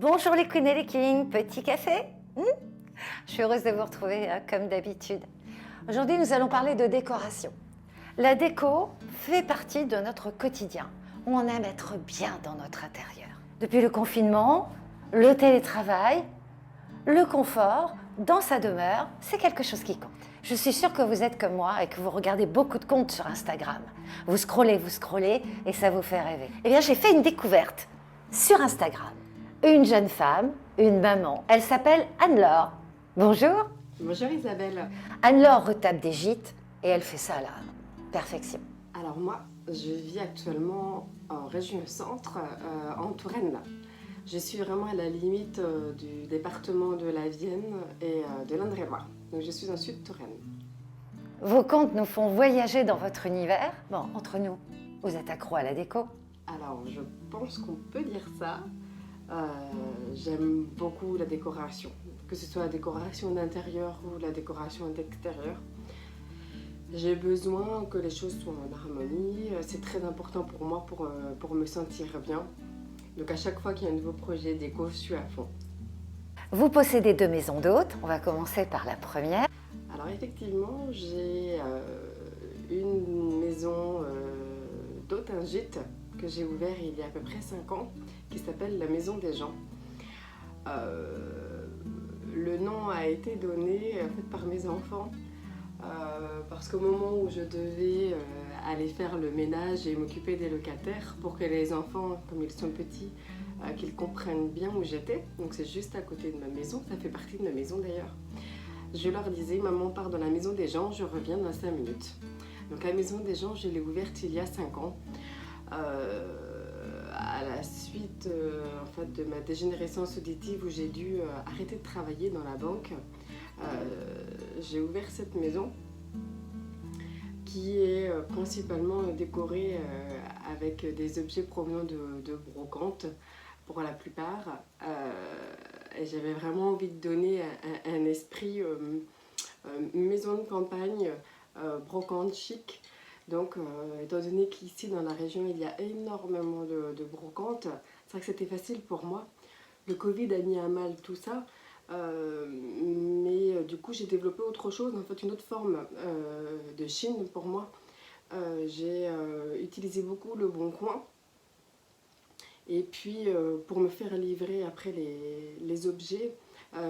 Bonjour les queens et les kings, petit café. Je suis heureuse de vous retrouver comme d'habitude. Aujourd'hui, nous allons parler de décoration. La déco fait partie de notre quotidien. On aime être bien dans notre intérieur. Depuis le confinement, le télétravail, le confort dans sa demeure, c'est quelque chose qui compte. Je suis sûre que vous êtes comme moi et que vous regardez beaucoup de comptes sur Instagram. Vous scrollez et ça vous fait rêver. Eh bien, j'ai fait une découverte sur Instagram. Une jeune femme, une maman, elle s'appelle Anne-Laure. Bonjour. Bonjour Isabelle. Anne-Laure retape des gîtes et elle fait ça à la perfection. Alors moi, je vis actuellement en région centre, en Touraine. Je suis vraiment à la limite du département de la Vienne et de l'Indre-et-Loire. Donc je suis en Sud-Touraine. Vos comptes nous font voyager dans votre univers. Bon, entre nous, vous êtes accro à la déco. Alors je pense qu'on peut dire ça. J'aime beaucoup la décoration, que ce soit la décoration d'intérieur ou la décoration d'extérieur. J'ai besoin que les choses soient en harmonie, c'est très important pour moi pour me sentir bien. Donc à chaque fois qu'il y a un nouveau projet déco, je suis à fond. Vous possédez 2 maisons d'hôtes, on va commencer par la première. Alors effectivement, j'ai une maison d'hôte, un gîte que j'ai ouvert il y a à peu près 5 ans, qui s'appelle la Maison des Gens. Le nom a été donné en fait, par mes enfants. Parce qu'au moment où je devais aller faire le ménage et m'occuper des locataires pour que les enfants, comme ils sont petits, qu'ils comprennent bien où j'étais, donc c'est juste à côté de ma maison, ça fait partie de ma maison d'ailleurs, je leur disais, maman part dans la maison des gens, je reviens dans 5 minutes. Donc la maison des gens, je l'ai ouverte il y a 5 ans. À la suite en fait, de ma dégénérescence auditive où j'ai dû arrêter de travailler dans la banque, j'ai ouvert cette maison qui est principalement décorée avec des objets provenant de brocante pour la plupart. Et j'avais vraiment envie de donner un esprit maison de campagne, brocante chic. Donc, étant donné qu'ici dans la région il y a énormément de brocantes, c'est vrai que c'était facile pour moi. Le Covid a mis à mal tout ça. Mais du coup j'ai développé autre chose, en fait une autre forme de Chine pour moi. J'ai utilisé beaucoup le Bon Coin et puis pour me faire livrer après les objets,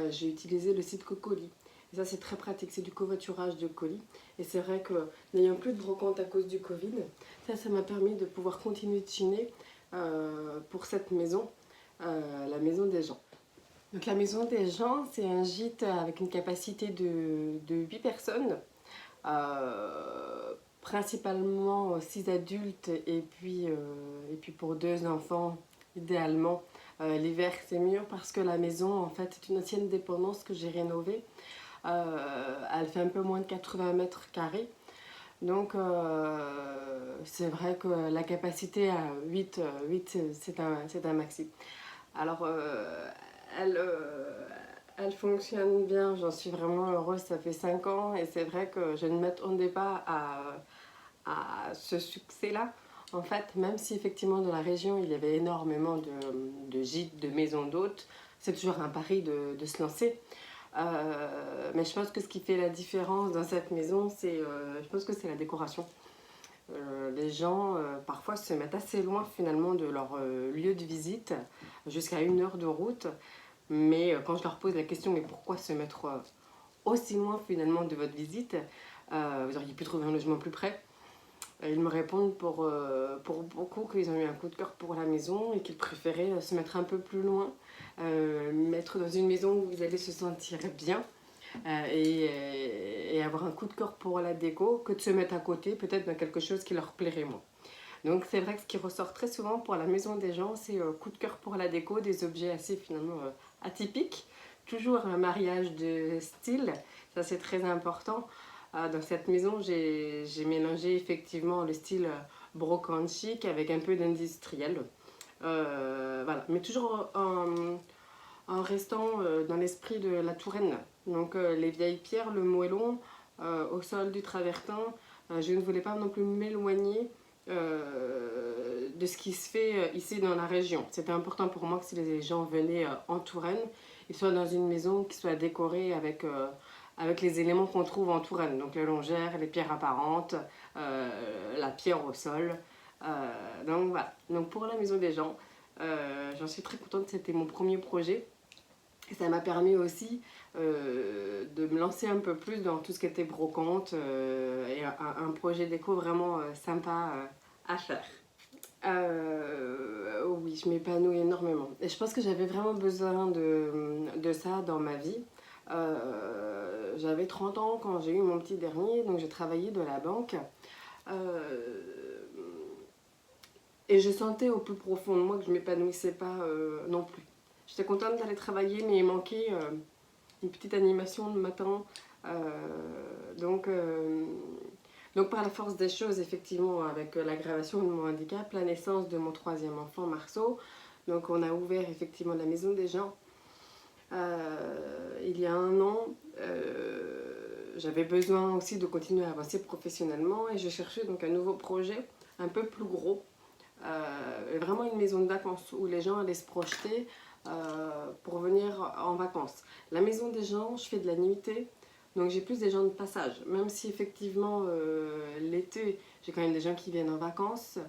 j'ai utilisé le site Cocoli. Et ça c'est très pratique, c'est du covoiturage de colis. Et c'est vrai que n'ayant plus de brocante à cause du Covid, ça m'a permis de pouvoir continuer de chiner pour cette maison, la Maison des Gens. Donc la Maison des Gens, c'est un gîte avec une capacité de 8 personnes, principalement 6 adultes et puis pour 2 enfants, idéalement. L'hiver c'est mieux parce que la maison en fait c'est une ancienne dépendance que j'ai rénovée. Elle fait un peu moins de 80 mètres carrés. Donc c'est vrai que la capacité à 8 c'est un maxi. Alors elle fonctionne bien, j'en suis vraiment heureuse, ça fait 5 ans et c'est vrai que je ne m'attendais pas à ce succès-là. En fait, même si effectivement dans la région il y avait énormément de gîtes, de maisons d'hôtes, c'est toujours un pari de se lancer. Mais je pense que ce qui fait la différence dans cette maison, je pense que c'est la décoration. Les gens parfois se mettent assez loin finalement de leur lieu de visite, jusqu'à 1 heure de route. Mais quand je leur pose la question, mais pourquoi se mettre aussi loin finalement de votre visite, vous auriez pu trouver un logement plus près. Ils me répondent pour beaucoup qu'ils ont eu un coup de cœur pour la maison et qu'ils préféraient se mettre un peu plus loin, mettre dans une maison où vous allez se sentir bien et avoir un coup de cœur pour la déco que de se mettre à côté peut-être dans quelque chose qui leur plairait moins. Donc c'est vrai que ce qui ressort très souvent pour la Maison des Gens, c'est coup de cœur pour la déco, des objets assez finalement atypiques. Toujours un mariage de style, ça c'est très important. Dans cette maison, j'ai mélangé effectivement le style brocante chic avec un peu d'industriel. Voilà, mais toujours en restant dans l'esprit de la Touraine. Donc les vieilles pierres, le moellon, au sol du travertin. Je ne voulais pas non plus m'éloigner de ce qui se fait ici dans la région. C'était important pour moi que si les gens venaient en Touraine, ils soient dans une maison qui soit décorée avec les éléments qu'on trouve en Touraine. Donc les longères, les pierres apparentes, la pierre au sol. Donc voilà. Donc pour la maison des gens, j'en suis très contente, c'était mon premier projet. Et ça m'a permis aussi de me lancer un peu plus dans tout ce qui était brocante et un projet déco vraiment sympa à faire. Oui, je m'épanouis énormément. Et je pense que j'avais vraiment besoin de ça dans ma vie. J'avais 30 ans quand j'ai eu mon petit dernier, donc j'ai travaillé de la banque. Et je sentais au plus profond de moi que je ne m'épanouissais pas non plus. J'étais contente d'aller travailler, mais il manquait une petite animation le matin. Donc par la force des choses, effectivement, avec l'aggravation de mon handicap, la naissance de mon troisième enfant, Marceau, donc on a ouvert effectivement la maison des gens. Il y a 1 an, j'avais besoin aussi de continuer à avancer professionnellement et je cherchais donc un nouveau projet un peu plus gros. Vraiment une maison de vacances où les gens allaient se projeter pour venir en vacances. La maison des gens, je fais de la nuitée, donc j'ai plus des gens de passage. Même si effectivement l'été, j'ai quand même des gens qui viennent en vacances,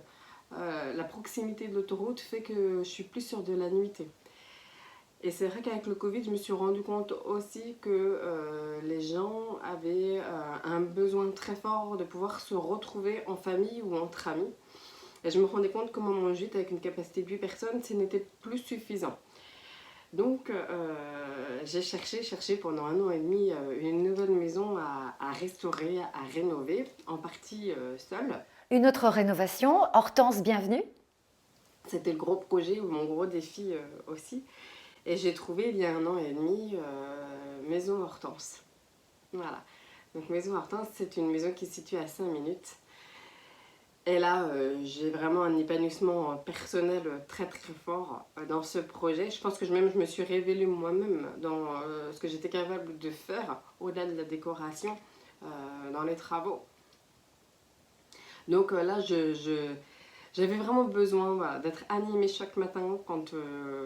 la proximité de l'autoroute fait que je suis plus sur de la nuitée. Et c'est vrai qu'avec le Covid, je me suis rendu compte aussi que les gens avaient un besoin très fort de pouvoir se retrouver en famille ou entre amis. Et je me rendais compte que mon gîte, avec une capacité de 8 personnes, ce n'était plus suffisant. Donc j'ai cherché pendant 1 an et demi une nouvelle maison à restaurer, à rénover, en partie seule. Une autre rénovation, Hortense, bienvenue. C'était le gros projet, mon gros défi aussi. Et j'ai trouvé il y a 1 an et demi Maison Hortense. Voilà. Donc Maison Hortense, c'est une maison qui se situe à 5 minutes. Et là, j'ai vraiment un épanouissement personnel très très fort dans ce projet. Je pense que même je me suis révélée moi-même dans ce que j'étais capable de faire au-delà de la décoration, dans les travaux. Donc là, j'avais vraiment besoin voilà, d'être animée chaque matin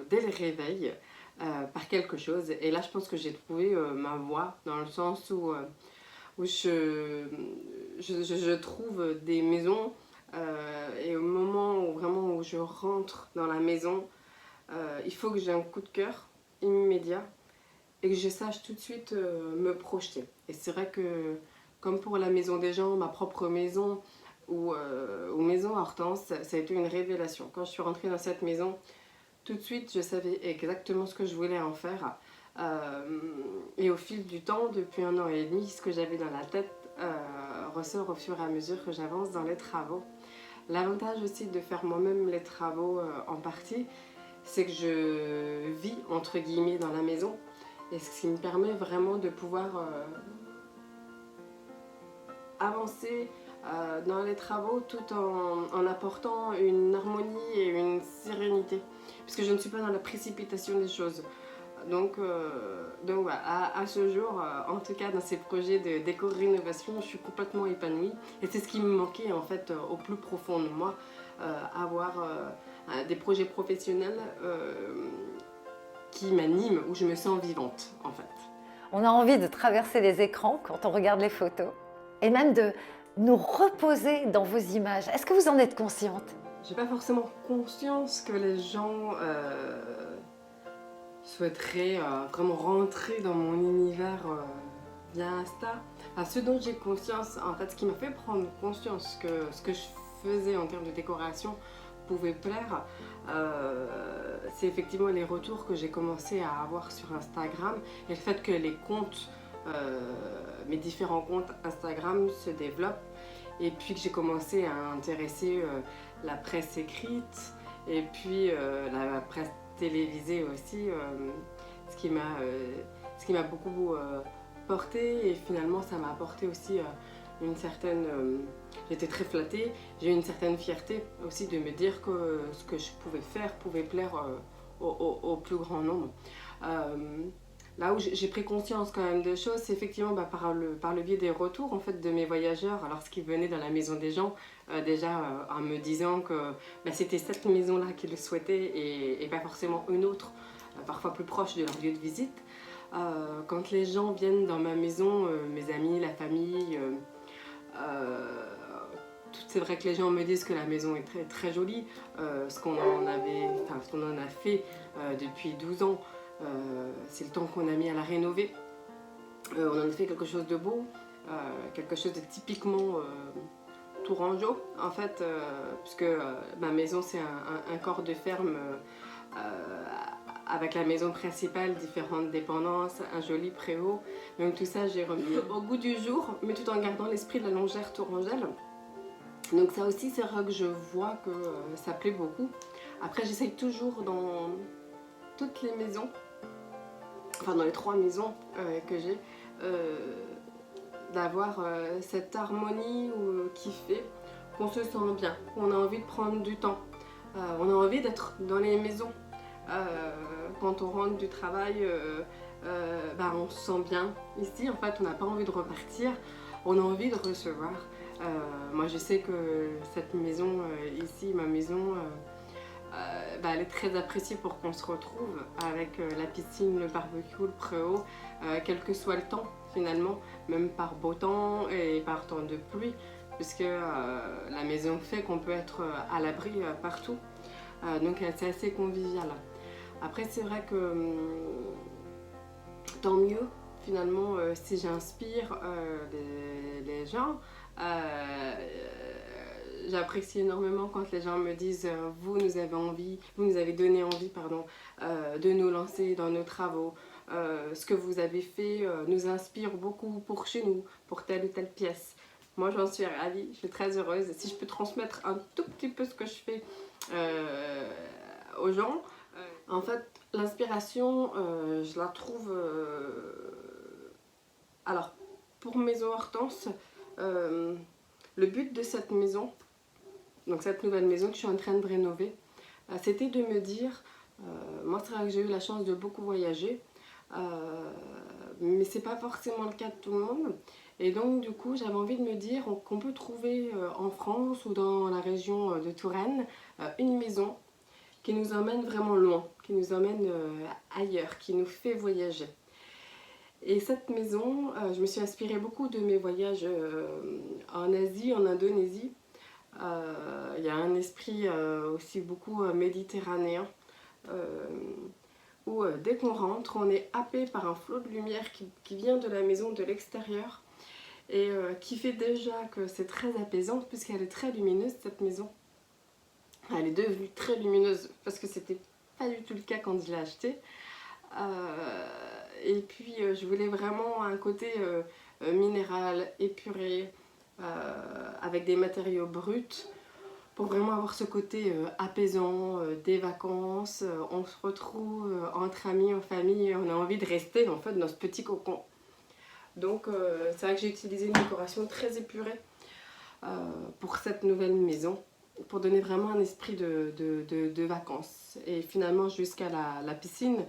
dès le réveil par quelque chose. Et là, je pense que j'ai trouvé ma voie dans le sens où je trouve des maisons et au moment où je rentre dans la maison, il faut que j'ai un coup de cœur immédiat et que je sache tout de suite me projeter. Et c'est vrai que comme pour la maison des gens, ma propre maison ou maison Hortense, ça a été une révélation. Quand je suis rentrée dans cette maison, tout de suite je savais exactement ce que je voulais en faire. Et au fil du temps, depuis 1 an et demi, ce que j'avais dans la tête ressort au fur et à mesure que j'avance dans les travaux. L'avantage aussi de faire moi-même les travaux en partie, c'est que je vis entre guillemets dans la maison et ce qui me permet vraiment de pouvoir avancer dans les travaux tout en apportant une harmonie et une sérénité puisque je ne suis pas dans la précipitation des choses. Donc voilà, à ce jour, en tout cas dans ces projets de déco-rénovation, je suis complètement épanouie. Et c'est ce qui me manquait en fait au plus profond de moi, avoir des projets professionnels qui m'animent, où je me sens vivante en fait. On a envie de traverser les écrans quand on regarde les photos et même de nous reposer dans vos images. Est-ce que vous en êtes consciente? J'ai pas forcément conscience que les gens souhaiterais vraiment rentrer dans mon univers via Insta. Ce dont j'ai conscience, en fait, ce qui m'a fait prendre conscience que ce que je faisais en termes de décoration pouvait plaire, c'est effectivement les retours que j'ai commencé à avoir sur Instagram et le fait que les comptes, mes différents comptes Instagram se développent et puis que j'ai commencé à intéresser la presse écrite et puis la presse télévisée aussi, ce qui m'a beaucoup porté et finalement ça m'a apporté aussi une certaine... j'étais très flattée, j'ai eu une certaine fierté aussi de me dire que ce que je pouvais faire pouvait plaire au plus grand nombre. là où j'ai pris conscience quand même de choses, c'est effectivement par le biais des retours en fait de mes voyageurs, lorsqu'ils venaient dans la maison des gens, en me disant que c'était cette maison-là qu'ils souhaitaient et pas forcément une autre, parfois plus proche de leur lieu de visite. Quand les gens viennent dans ma maison, mes amis, la famille, c'est vrai que les gens me disent que la maison est très, très jolie, ce qu'on en a fait depuis 12 ans. C'est le temps qu'on a mis à la rénover. On en a fait quelque chose de beau, quelque chose de typiquement tourangeau en fait, puisque ma maison c'est un corps de ferme avec la maison principale, différentes dépendances, un joli préau. Donc tout ça j'ai remis au goût du jour, mais tout en gardant l'esprit de la longère tourangelle. Donc ça aussi c'est vrai que je vois que ça plaît beaucoup. Après j'essaye toujours dans toutes les maisons, enfin dans les 3 maisons que j'ai, d'avoir cette harmonie qui fait qu'on se sent bien, qu'on a envie de prendre du temps, on a envie d'être dans les maisons. Quand on rentre du travail, on se sent bien. Ici en fait on n'a pas envie de repartir, on a envie de recevoir. Moi je sais que cette maison ici, ma maison, elle est très appréciée pour qu'on se retrouve avec la piscine, le barbecue, le préau, quel que soit le temps finalement, même par beau temps et par temps de pluie, puisque la maison fait qu'on peut être à l'abri partout, donc c'est assez convivial. Après c'est vrai que tant mieux finalement si j'inspire les gens. J'apprécie énormément quand les gens me disent vous nous avez donné envie de nous lancer dans nos travaux. Ce que vous avez fait nous inspire beaucoup pour chez nous, pour telle ou telle pièce. Moi j'en suis ravie, je suis très heureuse. Si je peux transmettre un tout petit peu ce que je fais aux gens, en fait l'inspiration je la trouve alors pour Maison Hortense, le but de cette maison, donc cette nouvelle maison que je suis en train de rénover, c'était de me dire, moi c'est vrai que j'ai eu la chance de beaucoup voyager, mais c'est pas forcément le cas de tout le monde, et donc du coup j'avais envie de me dire qu'on peut trouver en France ou dans la région de Touraine une maison qui nous emmène vraiment loin, qui nous emmène ailleurs, qui nous fait voyager. Et cette maison, je me suis inspirée beaucoup de mes voyages en Asie, en Indonésie. Il y a un esprit aussi beaucoup méditerranéen, où dès qu'on rentre, on est happé par un flot de lumière qui vient de la maison de l'extérieur, et qui fait déjà que c'est très apaisant, puisqu'elle est très lumineuse cette maison. Elle est devenue très lumineuse parce que c'était pas du tout le cas quand je l'ai achetée. Et puis je voulais vraiment un côté minéral, épuré, avec des matériaux bruts, pour vraiment avoir ce côté apaisant, des vacances, on se retrouve entre amis, en famille, et on a envie de rester en fait dans ce petit cocon. Donc c'est vrai que j'ai utilisé une décoration très épurée pour cette nouvelle maison, pour donner vraiment un esprit de vacances. Et finalement jusqu'à la piscine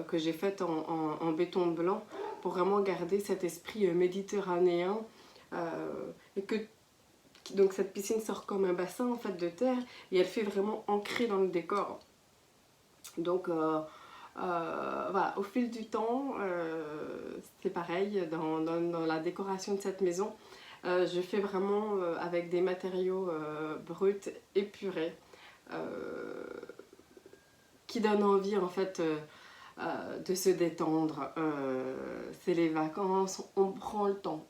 que j'ai faite en béton blanc, pour vraiment garder cet esprit méditerranéen, donc cette piscine sort comme un bassin en fait de terre, et elle fait vraiment ancrer dans le décor. Donc voilà, au fil du temps, c'est pareil dans la décoration de cette maison. Je fais vraiment avec des matériaux bruts, épurés, qui donnent envie en fait de se détendre. C'est les vacances, on prend le temps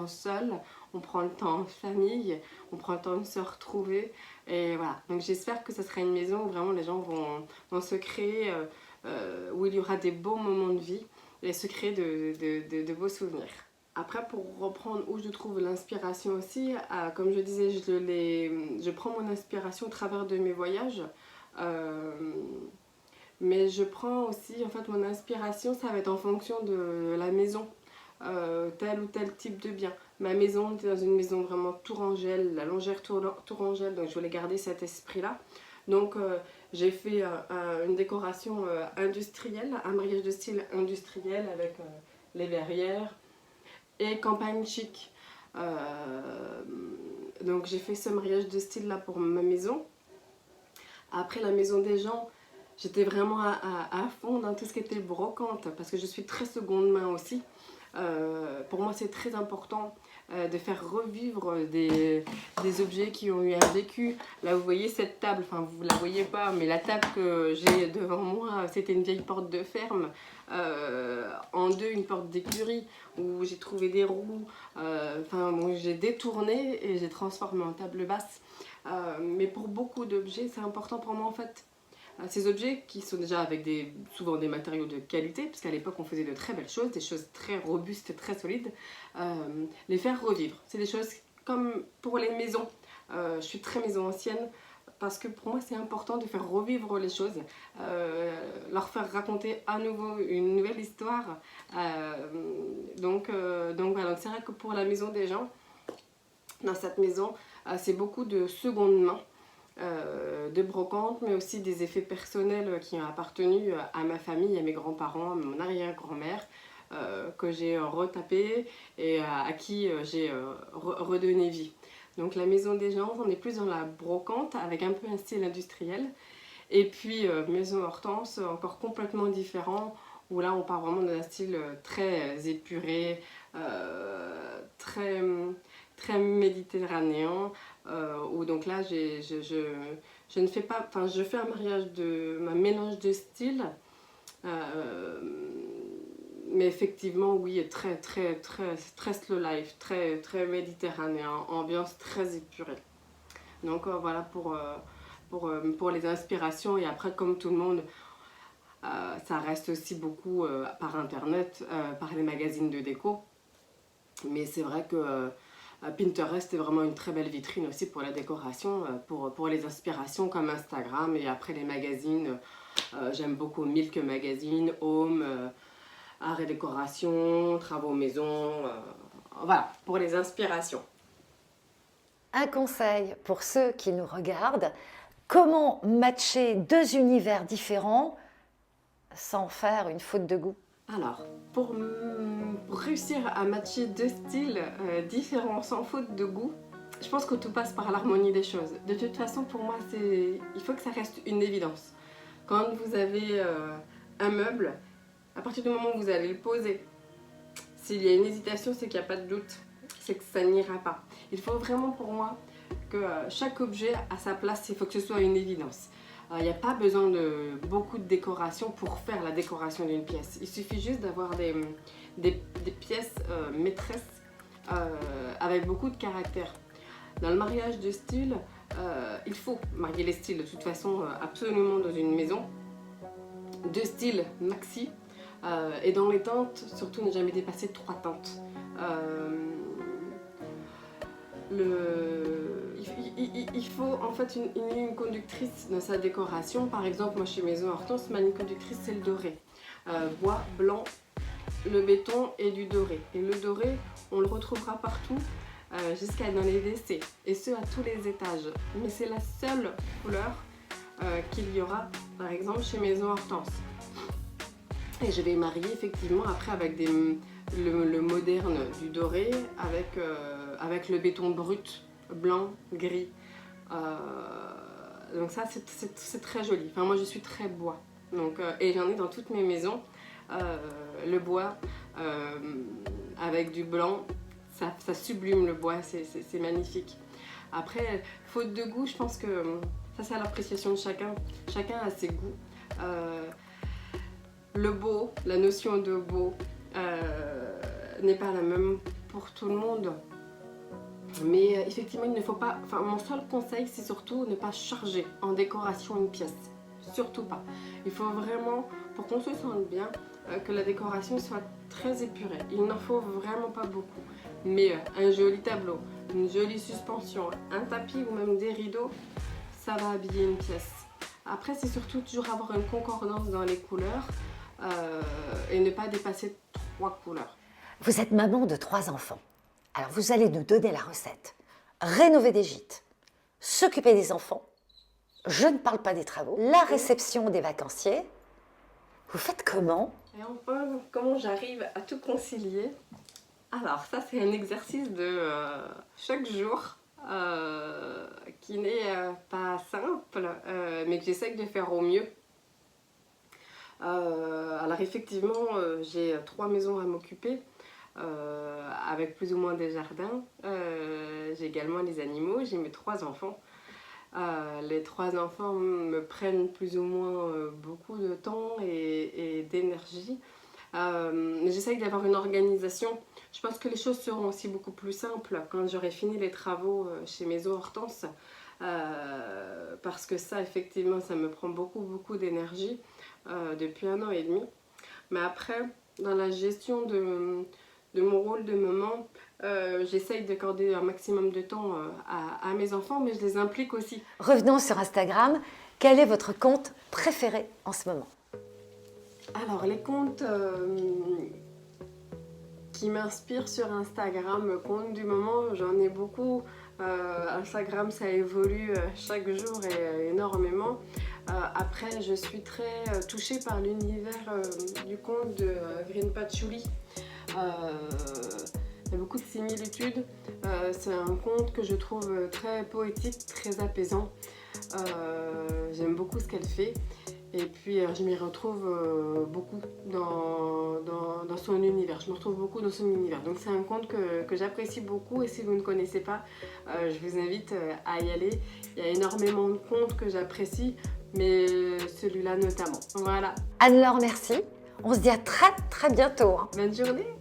seul, on prend le temps en famille, on prend le temps de se retrouver, et voilà. Donc j'espère que ce sera une maison où vraiment les gens vont se créer, où il y aura des beaux moments de vie et se créer de beaux souvenirs. Après, pour reprendre où je trouve l'inspiration aussi, comme je disais, je prends mon inspiration au travers de mes voyages, mais je prends aussi, en fait, mon inspiration, ça va être en fonction de la maison, tel ou tel type de bien. Ma maison était dans une maison vraiment tourangelle, la longère tourangelle, donc je voulais garder cet esprit-là. Donc j'ai fait une décoration industrielle, un mariage de style industriel avec les verrières et campagne chic. Donc j'ai fait ce mariage de style là pour ma maison. Après la maison des gens, j'étais vraiment à fond dans tout ce qui était brocante parce que je suis très seconde main aussi. Pour moi c'est très important de faire revivre des objets qui ont eu un vécu. Là vous voyez cette table, enfin vous ne la voyez pas, mais la table que j'ai devant moi, c'était une vieille porte de ferme, en deux, une porte d'écurie où j'ai trouvé des roues, enfin bon, j'ai détourné et j'ai transformé en table basse. Mais pour beaucoup d'objets, c'est important pour moi en fait. Ces objets qui sont déjà avec souvent des matériaux de qualité, puisqu'à l'époque on faisait de très belles choses, des choses très robustes, très solides, les faire revivre. C'est des choses comme pour les maisons. Je suis très maison ancienne parce que pour moi c'est important de faire revivre les choses, leur faire raconter à nouveau une nouvelle histoire. Donc voilà, c'est vrai que pour la maison des gens, dans cette maison, c'est beaucoup de seconde main. De brocante, mais aussi des effets personnels qui ont appartenu à ma famille, à mes grands-parents, à mon arrière-grand-mère, que j'ai retapé et à qui j'ai redonné vie. Donc la maison des gens, on est plus dans la brocante avec un peu un style industriel. Et puis maison Hortense, encore complètement différent, où là on part vraiment dans un style très épuré, très méditerranéen, où donc là je ne fais pas, enfin je fais un mélange de styles, mais effectivement oui, très slow life, très méditerranéen, ambiance très épurée. Donc voilà pour les inspirations. Et après comme tout le monde, ça reste aussi beaucoup par internet, par les magazines de déco. Mais c'est vrai que Pinterest est vraiment une très belle vitrine aussi pour la décoration, pour les inspirations comme Instagram. Et après les magazines, j'aime beaucoup Milk Magazine, Home, Art et Décoration, Travaux Maison, voilà, pour les inspirations. Un conseil pour ceux qui nous regardent, comment matcher deux univers différents sans faire une faute de goût? Alors, pour réussir à matcher deux styles différents sans faute de goût, je pense que tout passe par l'harmonie des choses. De toute façon, pour moi, il faut que ça reste une évidence. Quand vous avez un meuble, à partir du moment où vous allez le poser, s'il y a une hésitation, c'est qu'il n'y a pas de doute, c'est que ça n'ira pas. Il faut vraiment pour moi que chaque objet a sa place, il faut que ce soit une évidence. Il n'y a pas besoin de beaucoup de décoration pour faire la décoration d'une pièce. Il suffit juste d'avoir des pièces maîtresses avec beaucoup de caractère. Dans le mariage de style, il faut marier les styles de toute façon absolument dans une maison. Deux styles maxi. Et dans les teintes, surtout ne jamais dépasser 3 teintes. Il faut en fait une ligne conductrice dans sa décoration. Par exemple, moi chez Maison Hortense, ma ligne conductrice c'est le doré. Bois, blanc, le béton et du doré. Et le doré, on le retrouvera partout, jusqu'à dans les WC. Et ce, à tous les étages. Mais c'est la seule couleur qu'il y aura, par exemple, chez Maison Hortense. Et je vais marier effectivement après avec le moderne du doré avec le béton brut, blanc, gris. Donc ça c'est très joli. Enfin moi je suis très bois. Donc, et j'en ai dans toutes mes maisons. Le bois avec du blanc, ça sublime le bois, c'est magnifique. Après, faute de goût, je pense que ça c'est à l'appréciation de chacun. Chacun a ses goûts. Le beau, la notion de beau n'est pas la même pour tout le monde. Mais effectivement, il ne faut pas... Enfin, mon seul conseil, c'est surtout ne pas charger en décoration une pièce. Surtout pas. Il faut vraiment, pour qu'on se sente bien, que la décoration soit très épurée. Il n'en faut vraiment pas beaucoup. Mais un joli tableau, une jolie suspension, un tapis ou même des rideaux, ça va habiller une pièce. Après, c'est surtout toujours avoir une concordance dans les couleurs. Et ne pas dépasser 3 couleurs. Vous êtes maman de 3 enfants. Alors vous allez nous donner la recette. Rénover des gîtes, s'occuper des enfants, je ne parle pas des travaux. La réception des vacanciers, vous faites comment? Et enfin, comment j'arrive à tout concilier? Alors ça c'est un exercice de chaque jour qui n'est pas simple, mais que j'essaie de faire au mieux. Alors effectivement, j'ai 3 maisons à m'occuper, avec plus ou moins des jardins. J'ai également les animaux, j'ai mes 3 enfants. Les 3 enfants me prennent plus ou moins beaucoup de temps et d'énergie. J'essaye d'avoir une organisation. Je pense que les choses seront aussi beaucoup plus simples quand j'aurai fini les travaux chez Maison Hortense, parce que ça effectivement ça me prend beaucoup d'énergie depuis 1 an et demi. Mais après, dans la gestion de mon rôle de maman, j'essaye d'accorder un maximum de temps à mes enfants, mais je les implique aussi. Revenons sur Instagram. Quel est votre compte préféré en ce moment? Alors, les comptes qui m'inspirent sur Instagram, compte du moment, j'en ai beaucoup. Instagram, ça évolue chaque jour et énormément. Après, je suis très touchée par l'univers du compte de Green Patchouli. Il y a beaucoup de similitudes. C'est un conte que je trouve très poétique, très apaisant. J'aime beaucoup ce qu'elle fait. Et puis je m'y retrouve beaucoup dans son univers. Je me retrouve beaucoup dans son univers. Donc c'est un conte que j'apprécie beaucoup. Et si vous ne connaissez pas, je vous invite à y aller. Il y a énormément de contes que j'apprécie, mais celui-là notamment. Voilà. Anne-Laure, merci. On se dit à très bientôt. Bonne journée.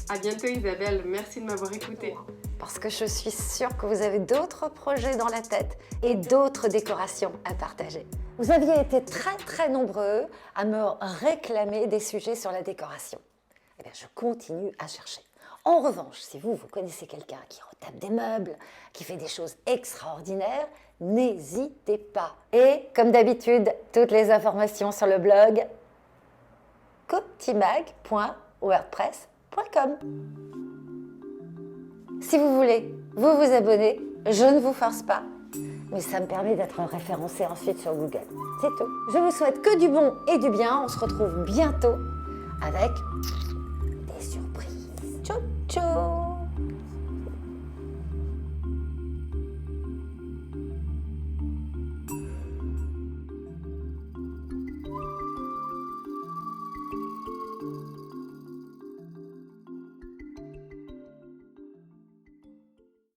À bientôt Isabelle. Merci de m'avoir écoutée. Parce que je suis sûre que vous avez d'autres projets dans la tête et d'autres décorations à partager. Vous aviez été très nombreux à me réclamer des sujets sur la décoration. Eh bien, je continue à chercher. En revanche, si vous connaissez quelqu'un qui retape des meubles, qui fait des choses extraordinaires, n'hésitez pas. Et comme d'habitude, toutes les informations sur le blog coptimag.wordpress.com. Si vous voulez vous abonner, je ne vous force pas, mais ça me permet d'être référencé ensuite sur Google. C'est tout. Je vous souhaite que du bon et du bien. On se retrouve bientôt avec des surprises. Ciao, ciao!